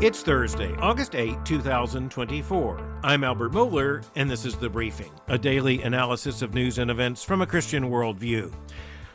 It's Thursday, August 8, 2024. I'm Albert Mohler, and this is The Briefing, a daily analysis of news and events from a Christian worldview.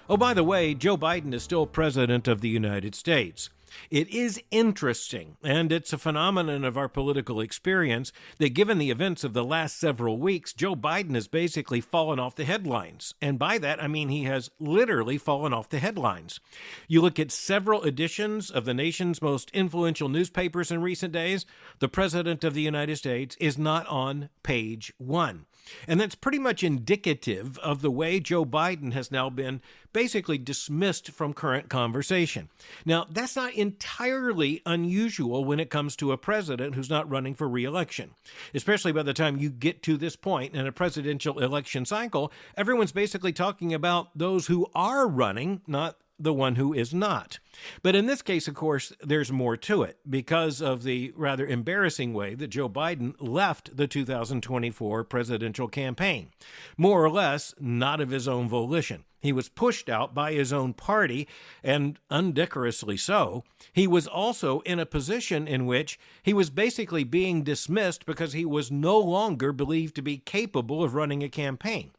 Oh, by the way, Joe Biden is still President of the United States. It is interesting, and it's a phenomenon of our political experience, that given the events of the last several weeks, Joe Biden has basically fallen off the headlines. And by that, I mean he has literally fallen off the headlines. You look at several editions of the nation's most influential newspapers in recent days, the President of the United States is not on page one. And that's pretty much indicative of the way Joe Biden has now been basically dismissed from current conversation. Now, that's not entirely unusual when it comes to a president who's not running for re-election, especially by the time you get to this point in a presidential election cycle. Everyone's basically talking about those who are running, not the one who is not. But in this case, of course, there's more to it because of the rather embarrassing way that Joe Biden left the 2024 presidential campaign. More or less, not of his own volition. He was pushed out by his own party, and undecorously so. He was also in a position in which he was basically being dismissed because he was no longer believed to be capable of running a campaign.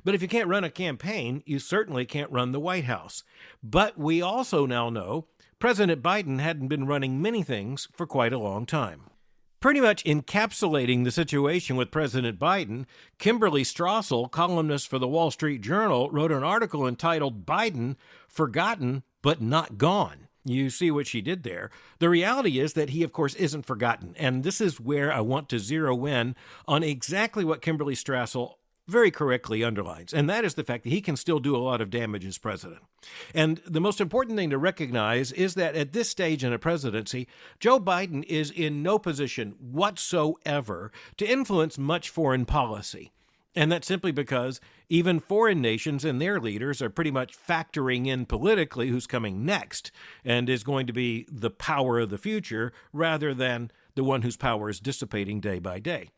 But if you can't run a campaign, you certainly can't run the White House. But we also now know President Biden hadn't been running many things for quite a long time. Pretty much encapsulating the situation with President Biden, Kimberley Strassel, columnist for the Wall Street Journal, wrote an article entitled "Biden, Forgotten but Not Gone." You see what she did there. The reality is that he, of course, isn't forgotten. And this is where I want to zero in on exactly what Kimberley Strassel very correctly underlines, and that is the fact that he can still do a lot of damage as president. And the most important thing to recognize is that at this stage in a presidency, Joe Biden is in no position whatsoever to influence much foreign policy. And that's simply because even foreign nations and their leaders are pretty much factoring in politically who's coming next and is going to be the power of the future rather than the one whose power is dissipating day by day.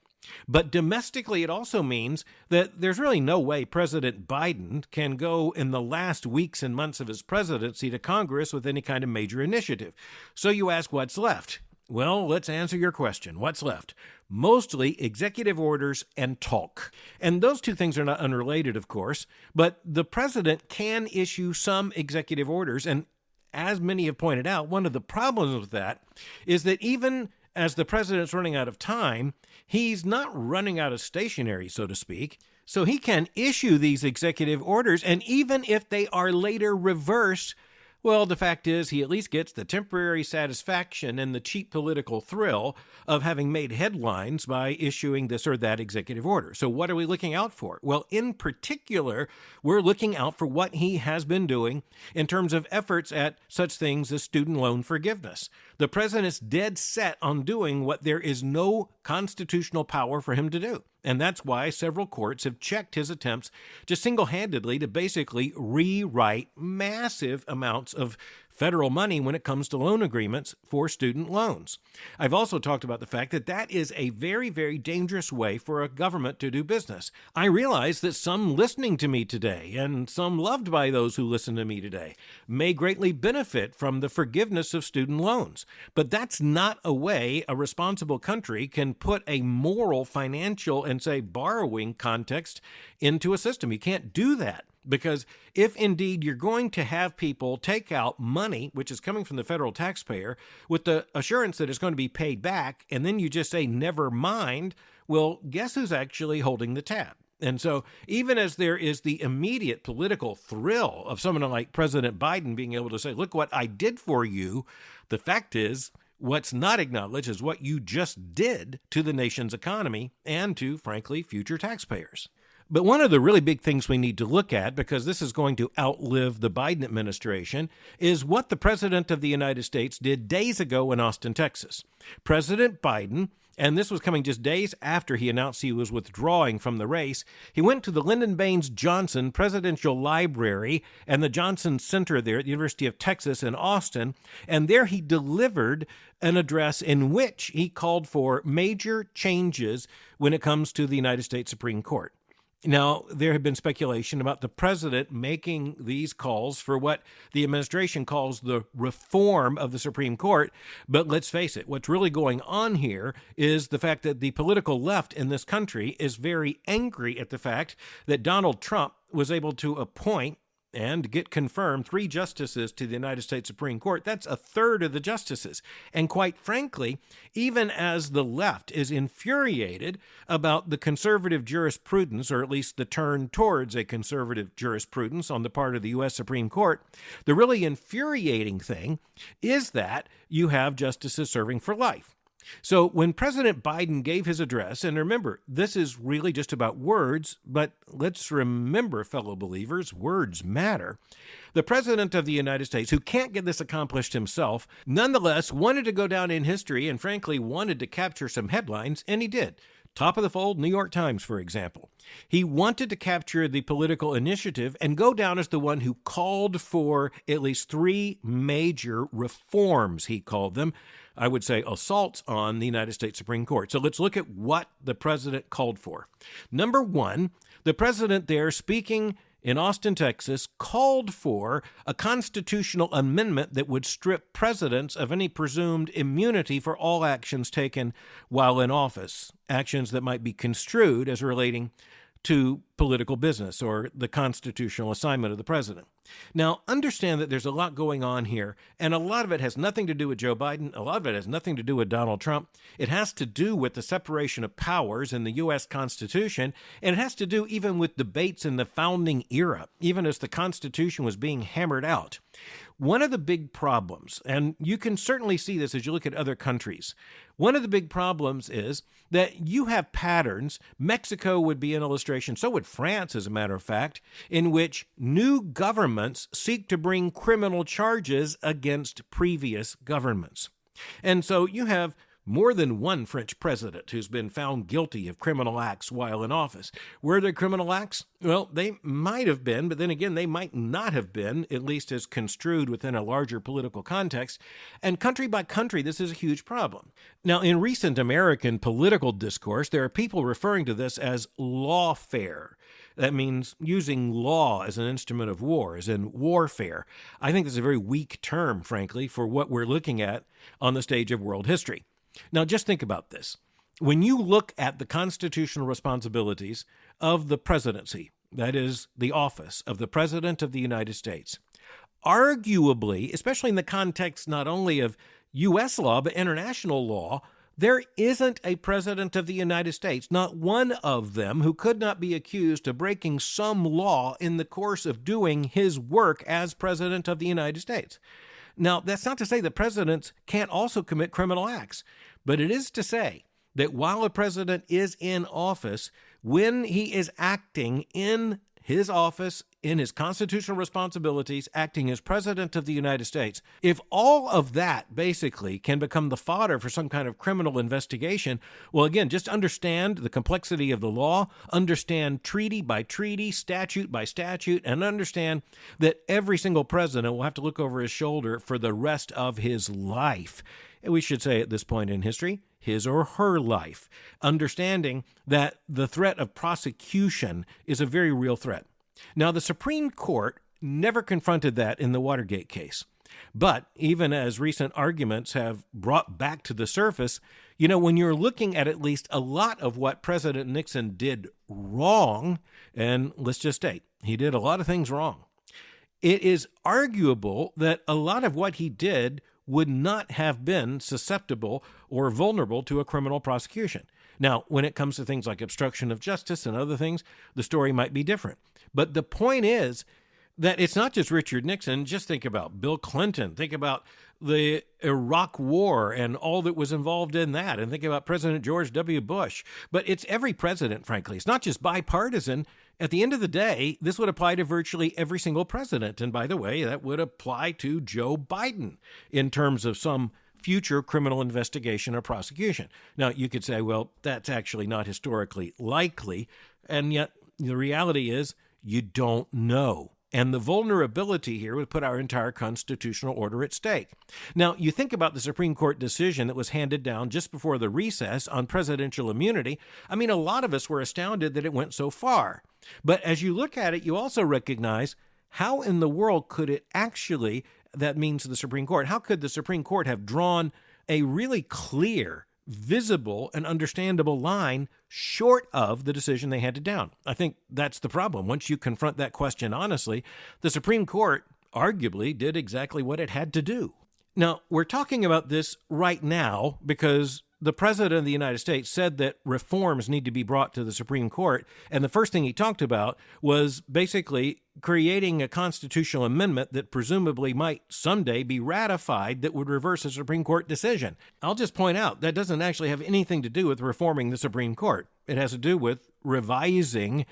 But domestically, it also means that there's really no way President Biden can go in the last weeks and months of his presidency to Congress with any kind of major initiative. So you ask, what's left? Well, let's answer your question. What's left? Mostly executive orders and talk. And those two things are not unrelated, of course, but the president can issue some executive orders. And as many have pointed out, one of the problems with that is that even as the president's running out of time, he's not running out of stationery, so to speak. So he can issue these executive orders, and even if they are later reversed, well, the fact is he at least gets the temporary satisfaction and the cheap political thrill of having made headlines by issuing this or that executive order. So what are we looking out for? Well, in particular, we're looking out for what he has been doing in terms of efforts at such things as student loan forgiveness. The president's dead set on doing what there is no constitutional power for him to do. And that's why several courts have checked his attempts just single-handedly to basically rewrite massive amounts of federal money when it comes to loan agreements for student loans. I've also talked about the fact that that is a very, very dangerous way for a government to do business. I realize that some listening to me today, and some loved by those who listen to me today, may greatly benefit from the forgiveness of student loans. But that's not a way a responsible country can put a moral, financial, and, say, borrowing context into a system. You can't do that. Because if indeed you're going to have people take out money, which is coming from the federal taxpayer, with the assurance that it's going to be paid back, and then you just say, never mind, well, guess who's actually holding the tab? And so even as there is the immediate political thrill of someone like President Biden being able to say, look what I did for you, the fact is, what's not acknowledged is what you just did to the nation's economy and to, frankly, future taxpayers. But one of the really big things we need to look at, because this is going to outlive the Biden administration, is what the President of the United States did days ago in Austin, Texas. President Biden, and this was coming just days after he announced he was withdrawing from the race, he went to the Lyndon Baines Johnson Presidential Library and the Johnson Center there at the University of Texas in Austin, and there he delivered an address in which he called for major changes when it comes to the United States Supreme Court. Now, there had been speculation about the president making these calls for what the administration calls the reform of the Supreme Court. But let's face it, what's really going on here is the fact that the political left in this country is very angry at the fact that Donald Trump was able to appoint and get confirmed 3 justices to the United States Supreme Court. That's a third of the justices. And quite frankly, even as the left is infuriated about the conservative jurisprudence, or at least the turn towards a conservative jurisprudence on the part of the U.S. Supreme Court, the really infuriating thing is that you have justices serving for life. So when President Biden gave his address, and remember, this is really just about words, but let's remember, fellow believers, words matter. The President of the United States, who can't get this accomplished himself, nonetheless wanted to go down in history and frankly wanted to capture some headlines, and he did. Top of the fold, New York Times, for example. He wanted to capture the political initiative and go down as the one who called for at least 3 major reforms, he called them. I would say assaults on the United States Supreme Court. So let's look at what the president called for. Number 1, the president there speaking in Austin, Texas, called for a constitutional amendment that would strip presidents of any presumed immunity for all actions taken while in office, actions that might be construed as relating to political business or the constitutional assignment of the president. Now, understand that there's a lot going on here, and a lot of it has nothing to do with Joe Biden. A lot of it has nothing to do with Donald Trump. It has to do with the separation of powers in the U.S. Constitution, and it has to do even with debates in the founding era, even as the Constitution was being hammered out. One of the big problems, and you can certainly see this as you look at other countries, one of the big problems is that you have patterns. Mexico would be an illustration, so would France, as a matter of fact, in which new governments seek to bring criminal charges against previous governments. And so you have more than one French president who's been found guilty of criminal acts while in office. Were they criminal acts? Well, they might have been, but then again, they might not have been, at least as construed within a larger political context. And country by country, this is a huge problem. Now, in recent American political discourse, there are people referring to this as lawfare. That means using law as an instrument of war, as in warfare. I think that's a very weak term, frankly, for what we're looking at on the stage of world history. Now, just think about this. When you look at the constitutional responsibilities of the presidency, that is, the office of the President of the United States, arguably, especially in the context not only of U.S. law, but international law, there isn't a president of the United States, not one of them, who could not be accused of breaking some law in the course of doing his work as President of the United States. Now, that's not to say that presidents can't also commit criminal acts, but it is to say that while a president is in office, when he is acting in his office, in his constitutional responsibilities, acting as President of the United States, if all of that basically can become the fodder for some kind of criminal investigation, well, again, just understand the complexity of the law, understand treaty by treaty, statute by statute, and understand that every single president will have to look over his shoulder for the rest of his life. We should say at this point in history, his or her life, understanding that the threat of prosecution is a very real threat. Now, the Supreme Court never confronted that in the Watergate case. But even as recent arguments have brought back to the surface, when you're looking at least a lot of what President Nixon did wrong, and let's just state, he did a lot of things wrong, it is arguable that a lot of what he did would not have been susceptible or vulnerable to a criminal prosecution. Now, when it comes to things like obstruction of justice and other things, the story might be different. But the point is that it's not just Richard Nixon. Just think about Bill Clinton. Think about the Iraq War and all that was involved in that. And think about President George W. Bush. But it's every president, frankly. It's not just bipartisan. At the end of the day, this would apply to virtually every single president. And by the way, that would apply to Joe Biden in terms of some future criminal investigation or prosecution. Now, you could say, well, that's actually not historically likely. And yet the reality is you don't know. And the vulnerability here would put our entire constitutional order at stake. Now, you think about the Supreme Court decision that was handed down just before the recess on presidential immunity. I mean, a lot of us were astounded that it went so far. But as you look at it, you also recognize how in the world could it actually, that means the Supreme Court, how could the Supreme Court have drawn a really clear, visible, and understandable line short of the decision they handed down? I think that's the problem. Once you confront that question honestly, the Supreme Court arguably did exactly what it had to do. Now, we're talking about this right now because the President of the United States said that reforms need to be brought to the Supreme Court, and the first thing he talked about was basically creating a constitutional amendment that presumably might someday be ratified that would reverse a Supreme Court decision. I'll just point out that doesn't actually have anything to do with reforming the Supreme Court. It has to do with revising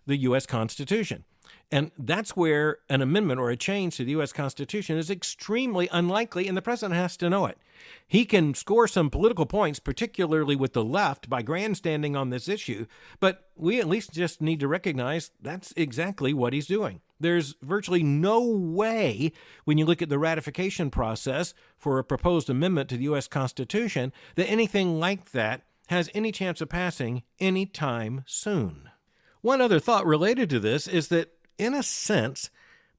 the U.S. Constitution. And that's where an amendment or a change to the U.S. Constitution is extremely unlikely, and the president has to know it. He can score some political points, particularly with the left, by grandstanding on this issue, but we at least just need to recognize that's exactly what he's doing. There's virtually no way, when you look at the ratification process for a proposed amendment to the U.S. Constitution, that anything like that has any chance of passing anytime soon. One other thought related to this is that, in a sense,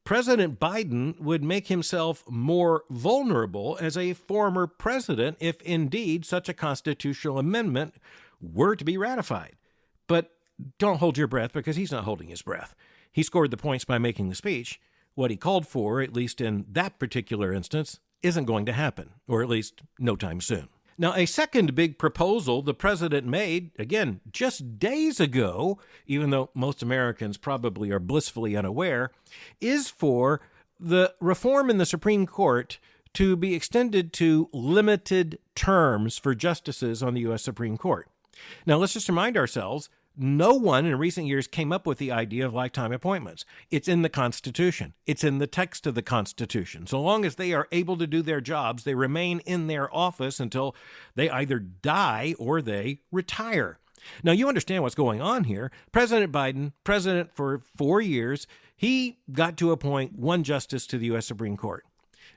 President Biden would make himself more vulnerable as a former president if indeed such a constitutional amendment were to be ratified. But don't hold your breath, because he's not holding his breath. He scored the points by making the speech. What he called for, at least in that particular instance, isn't going to happen, or at least no time soon. Now, a second big proposal the president made, again, just days ago, even though most Americans probably are blissfully unaware, is for the reform in the Supreme Court to be extended to limited terms for justices on the U.S. Supreme Court. Now, let's just remind ourselves, no one in recent years came up with the idea of lifetime appointments. It's in the Constitution. It's in the text of the Constitution. So long as they are able to do their jobs, they remain in their office until they either die or they retire. Now, you understand what's going on here. President Biden, president for 4 years, he got to appoint one justice to the U.S. Supreme Court.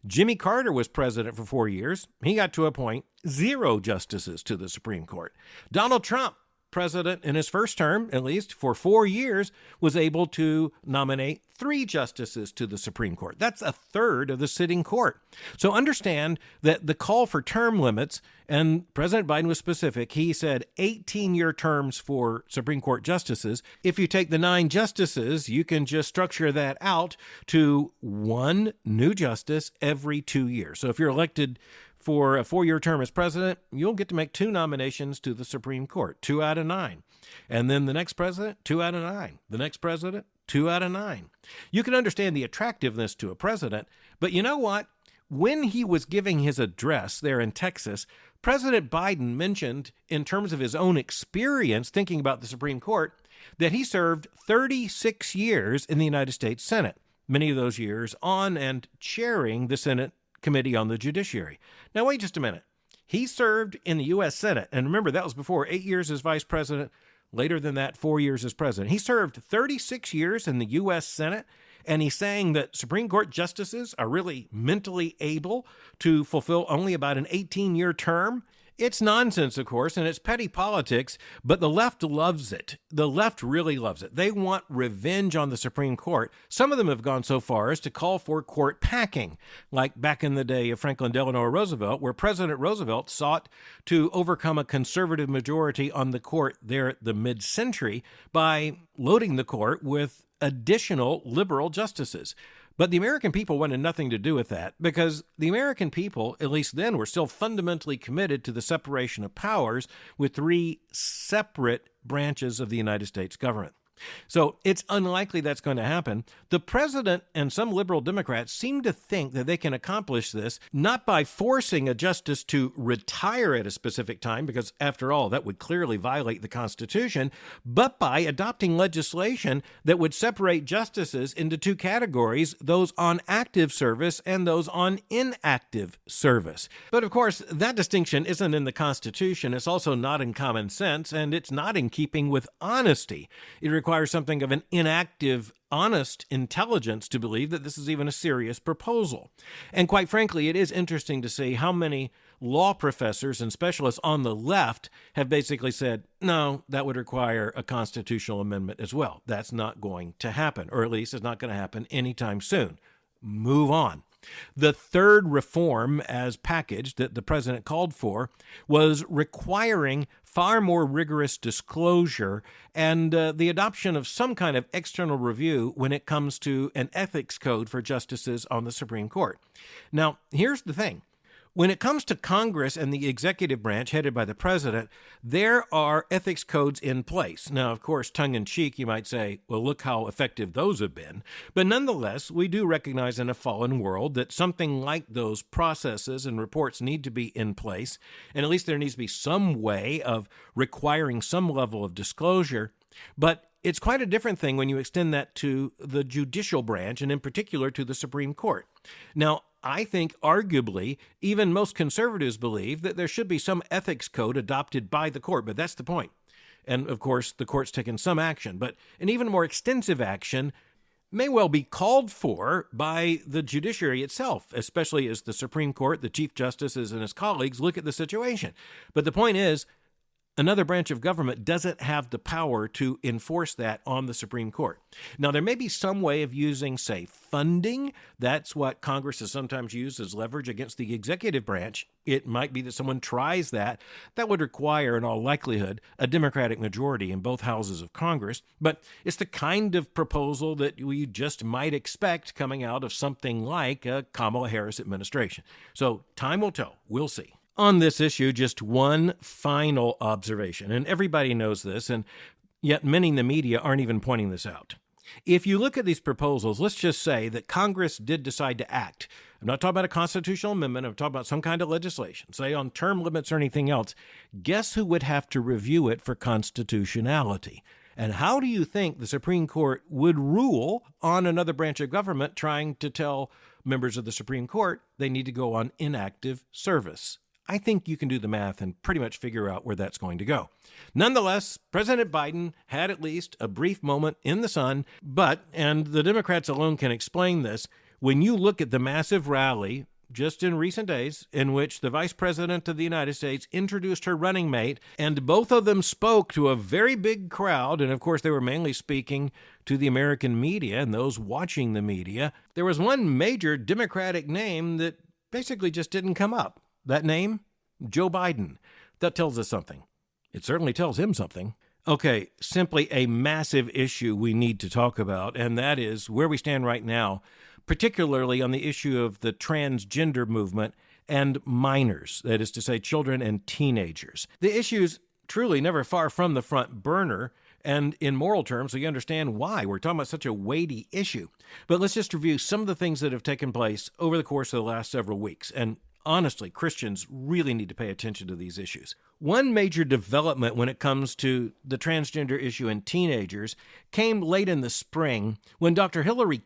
Jimmy Carter was president for 4 years. He got to appoint 0 justices to the Supreme Court. Donald Trump, president in his first term, at least for 4 years, was able to nominate 3 justices to the Supreme Court. That's a third of the sitting court. So understand that the call for term limits, and President Biden was specific, he said 18-year terms for Supreme Court justices. If you take the 9 justices, you can just structure that out to 1 new justice every 2 years. So if you're elected for a 4-year term as president, you'll get to make 2 nominations to the Supreme Court, 2 out of 9. And then the next president, 2 out of 9. The next president, 2 out of 9. You can understand the attractiveness to a president, but you know what? When he was giving his address there in Texas, President Biden mentioned, in terms of his own experience thinking about the Supreme Court, that he served 36 years in the United States Senate, many of those years on and chairing the Senate Committee on the Judiciary. Now, wait just a minute. He served in the U.S. Senate, and remember, that was before 8 years as vice president, later than that, 4 years as president. He served 36 years in the U.S. Senate, and he's saying that Supreme Court justices are really mentally able to fulfill only about an 18-year term. It's nonsense, of course, and it's petty politics, but the left loves it. The left really loves it. They want revenge on the Supreme Court. Some of them have gone so far as to call for court packing, like back in the day of Franklin Delano Roosevelt, where President Roosevelt sought to overcome a conservative majority on the court there at the mid-century by loading the court with additional liberal justices. But the American people wanted nothing to do with that, because the American people, at least then, were still fundamentally committed to the separation of powers with 3 separate branches of the United States government. So it's unlikely that's going to happen. The president and some liberal Democrats seem to think that they can accomplish this not by forcing a justice to retire at a specific time, because after all, that would clearly violate the Constitution, but by adopting legislation that would separate justices into 2 categories, those on active service and those on inactive service. But of course, that distinction isn't in the Constitution. It's also not in common sense, and it's not in keeping with honesty. It requires require something of an inactive, honest intelligence to believe that this is even a serious proposal. And quite frankly, it is interesting to see how many law professors and specialists on the left have basically said, no, that would require a constitutional amendment as well. That's not going to happen, or at least it's not going to happen anytime soon. Move on. The third reform as packaged that the president called for was requiring far more rigorous disclosure and the adoption of some kind of external review when it comes to an ethics code for justices on the Supreme Court. Now, here's the thing. When it comes to Congress and the executive branch headed by the president, there are ethics codes in place. Now, of course, tongue-in-cheek, you might say, well, look how effective those have been. But nonetheless, we do recognize in a fallen world that something like those processes and reports need to be in place, and at least there needs to be some way of requiring some level of disclosure. But it's quite a different thing when you extend that to the judicial branch, and in particular to the Supreme Court. Now, I think arguably even most conservatives believe that there should be some ethics code adopted by the court, but that's the point. And of course, the court's taken some action, but an even more extensive action may well be called for by the judiciary itself, especially as the Supreme Court, the Chief Justices, and his colleagues look at the situation. But the point is, another branch of government doesn't have the power to enforce that on the Supreme Court. Now, there may be some way of using, say, funding. That's what Congress has sometimes used as leverage against the executive branch. It might be that someone tries that. That would require, in all likelihood, a Democratic majority in both houses of Congress. But it's the kind of proposal that we just might expect coming out of something like a Kamala Harris administration. So time will tell. We'll see. On this issue, just one final observation, and everybody knows this, and yet many in the media aren't even pointing this out. If you look at these proposals, let's just say that Congress did decide to act. I'm not talking about a constitutional amendment. I'm talking about some kind of legislation, say on term limits or anything else. Guess who would have to review it for constitutionality? And how do you think the Supreme Court would rule on another branch of government trying to tell members of the Supreme Court they need to go on inactive service? I think you can do the math and pretty much figure out where that's going to go. Nonetheless, President Biden had at least a brief moment in the sun, but, and the Democrats alone can explain this, when you look at the massive rally just in recent days in which the Vice President of the United States introduced her running mate, and both of them spoke to a very big crowd, and of course they were mainly speaking to the American media and those watching the media, there was one major Democratic name that basically just didn't come up. That name? Joe Biden. That tells us something. It certainly tells him something. Okay, simply a massive issue we need to talk about, and that is where we stand right now, particularly on the issue of the transgender movement and minors, that is to say children and teenagers. The issue's truly never far from the front burner, and in moral terms, we understand why. We're talking about such a weighty issue. But let's just review some of the things that have taken place over the course of the last several weeks, and honestly, Christians really need to pay attention to these issues. One major development when it comes to the transgender issue in teenagers came late in the spring when Dr. Hilary,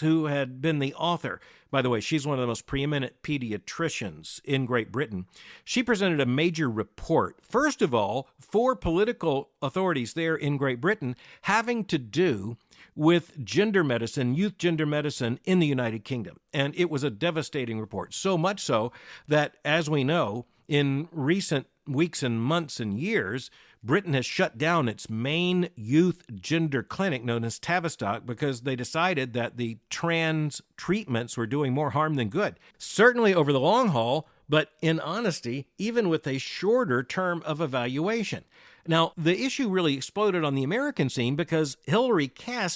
who had been the author, by the way, she's one of the most preeminent pediatricians in Great Britain, she presented a major report, first of all, for political authorities there in Great Britain, having to do with gender medicine, youth gender medicine in the United Kingdom. And it was a devastating report, so much so that, as we know, in recent weeks and months and years, Britain has shut down its main youth gender clinic known as Tavistock because they decided that the trans treatments were doing more harm than good. Certainly over the long haul, but in honesty, even with a shorter term of evaluation. Now, the issue really exploded on the American scene because Hilary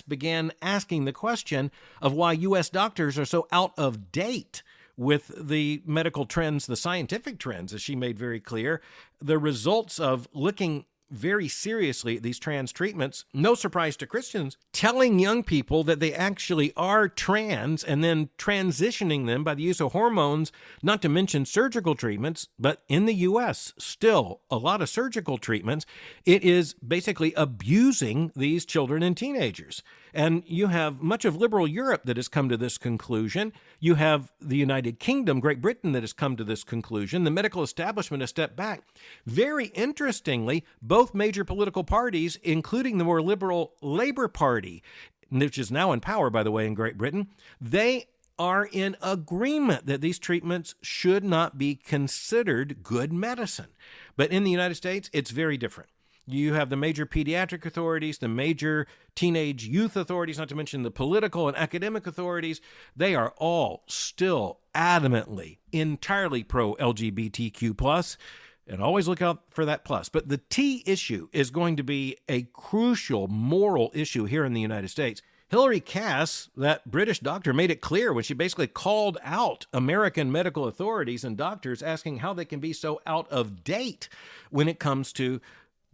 began asking the question of why U.S. doctors are so out of date with the medical trends, the scientific trends, as she made very clear, the results of looking very seriously at these trans treatments, no surprise to Christians, telling young people that they actually are trans and then transitioning them by the use of hormones, not to mention surgical treatments, but in the U.S., still a lot of surgical treatments. It is basically abusing these children and teenagers. And you have much of liberal Europe that has come to this conclusion. You have the United Kingdom, Great Britain, that has come to this conclusion. The medical establishment has stepped back. Very interestingly, both major political parties, including the more liberal Labour Party, which is now in power, by the way, in Great Britain, they are in agreement that these treatments should not be considered good medicine. But in the United States, it's very different. You have the major pediatric authorities, the major teenage youth authorities, not to mention the political and academic authorities. They are all still adamantly, entirely pro-LGBTQ+. And always look out for that plus. But the T issue is going to be a crucial moral issue here in the United States. Hilary Cass, that British doctor, made it clear when she basically called out American medical authorities and doctors, asking how they can be so out of date when it comes to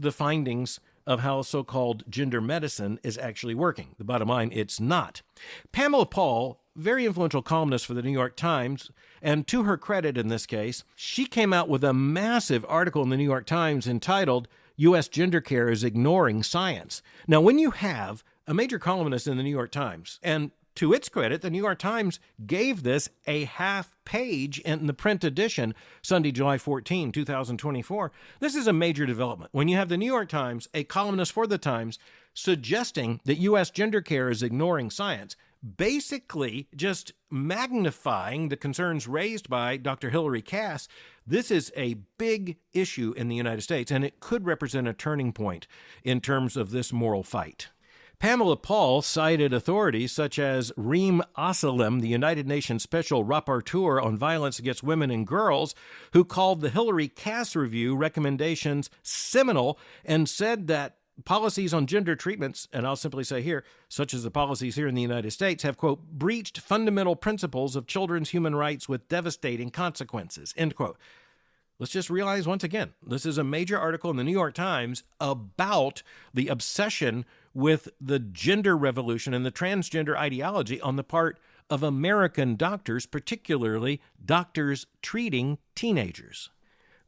the findings of how so-called gender medicine is actually working. The bottom line, it's not. Pamela Paul, very influential columnist for the New York Times, and to her credit in this case, she came out with a massive article in the New York Times entitled, U.S. Gender Care is Ignoring Science. Now, when you have a major columnist in the New York Times, and to its credit, the New York Times gave this a half page in the print edition, Sunday, July 14, 2024. This is a major development. When you have the New York Times, a columnist for the Times, suggesting that U.S. gender care is ignoring science, basically just magnifying the concerns raised by Dr. Hilary Cass, this is a big issue in the United States, and it could represent a turning point in terms of this moral fight. Pamela Paul cited authorities such as Reem Asselem, the United Nations Special Rapporteur on Violence Against Women and Girls, who called the Hilary Cass Review recommendations seminal and said that policies on gender treatments, and I'll simply say here, such as the policies here in the United States, have, quote, breached fundamental principles of children's human rights with devastating consequences, end quote. Let's just realize once again, this is a major article in the New York Times about the obsession with the gender revolution and the transgender ideology on the part of American doctors, particularly doctors treating teenagers.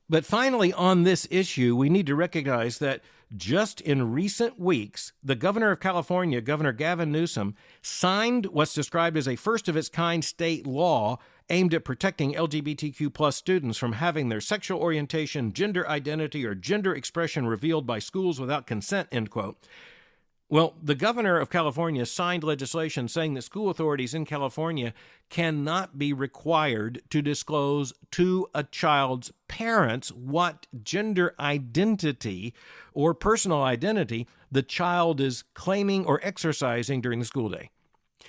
But finally, on this issue, we need to recognize that just in recent weeks, the governor of California, Governor Gavin Newsom, signed what's described as a first-of-its-kind state law aimed at protecting LGBTQ plus students from having their sexual orientation, gender identity, or gender expression revealed by schools without consent, end quote. Well, the governor of California signed legislation saying that school authorities in California cannot be required to disclose to a child's parents what gender identity or personal identity the child is claiming or exercising during the school day.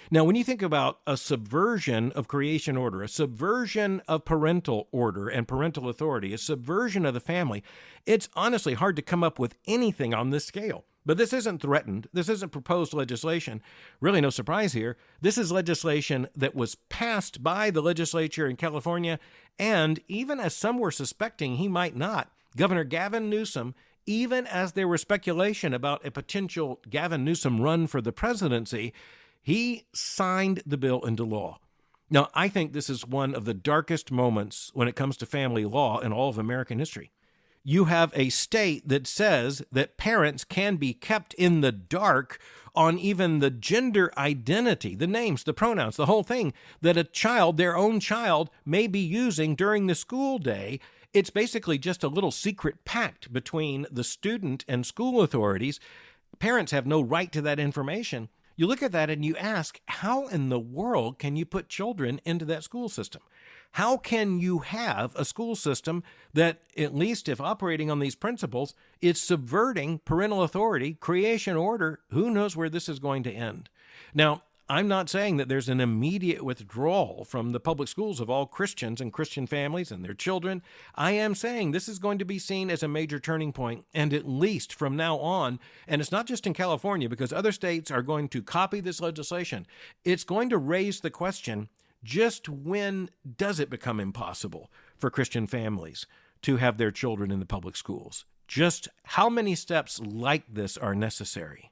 Now, when you think about a subversion of creation order, a subversion of parental order and parental authority, a subversion of the family, it's honestly hard to come up with anything on this scale. But this isn't threatened. This isn't proposed legislation. Really no surprise here. This is legislation that was passed by the legislature in California, and even as some were suspecting he might not, Governor Gavin Newsom, even as there was speculation about a potential Gavin Newsom run for the presidency, he signed the bill into law. Now, I think this is one of the darkest moments when it comes to family law in all of American history. You have a state that says that parents can be kept in the dark on even the gender identity, the names, the pronouns, the whole thing, that a child, their own child, may be using during the school day. It's basically just a little secret pact between the student and school authorities. Parents have no right to that information. You look at that and you ask, how in the world can you put children into that school system? How can you have a school system that, at least if operating on these principles, is subverting parental authority, creation order? Who knows where this is going to end? Now, I'm not saying that there's an immediate withdrawal from the public schools of all Christians and Christian families and their children. I am saying this is going to be seen as a major turning point, and at least from now on, and it's not just in California, because other states are going to copy this legislation, it's going to raise the question, just when does it become impossible for Christian families to have their children in the public schools? Just how many steps like this are necessary?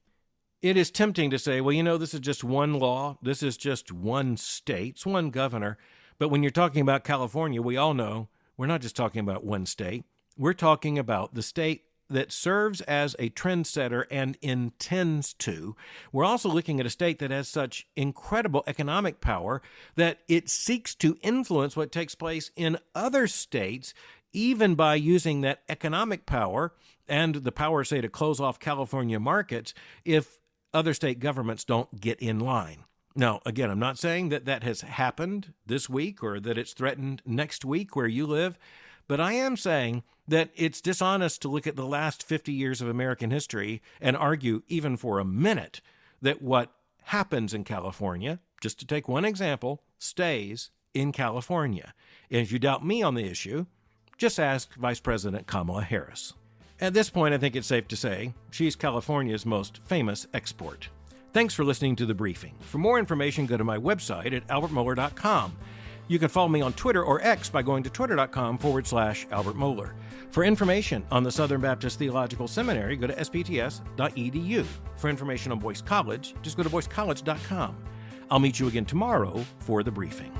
It is tempting to say, well, you know, this is just one law. This is just one state. It's one governor. But when you're talking about California, we all know we're not just talking about one state. We're talking about the state that serves as a trendsetter and intends to. We're also looking at a state that has such incredible economic power that it seeks to influence what takes place in other states, even by using that economic power and the power, say, to close off California markets if other state governments don't get in line. Now, again, I'm not saying that that has happened this week or that it's threatened next week where you live, but I am saying that it's dishonest to look at the last 50 years of American history and argue, even for a minute, that what happens in California, just to take one example, stays in California. And if you doubt me on the issue, just ask Vice President Kamala Harris. At this point, I think it's safe to say she's California's most famous export. Thanks for listening to The Briefing. For more information, go to my website at albertmohler.com. You can follow me on Twitter or X by going to twitter.com/Albert Mohler. For information on the Southern Baptist Theological Seminary, go to spts.edu. For information on Boyce College, just go to boycecollege.com. I'll meet you again tomorrow for The Briefing.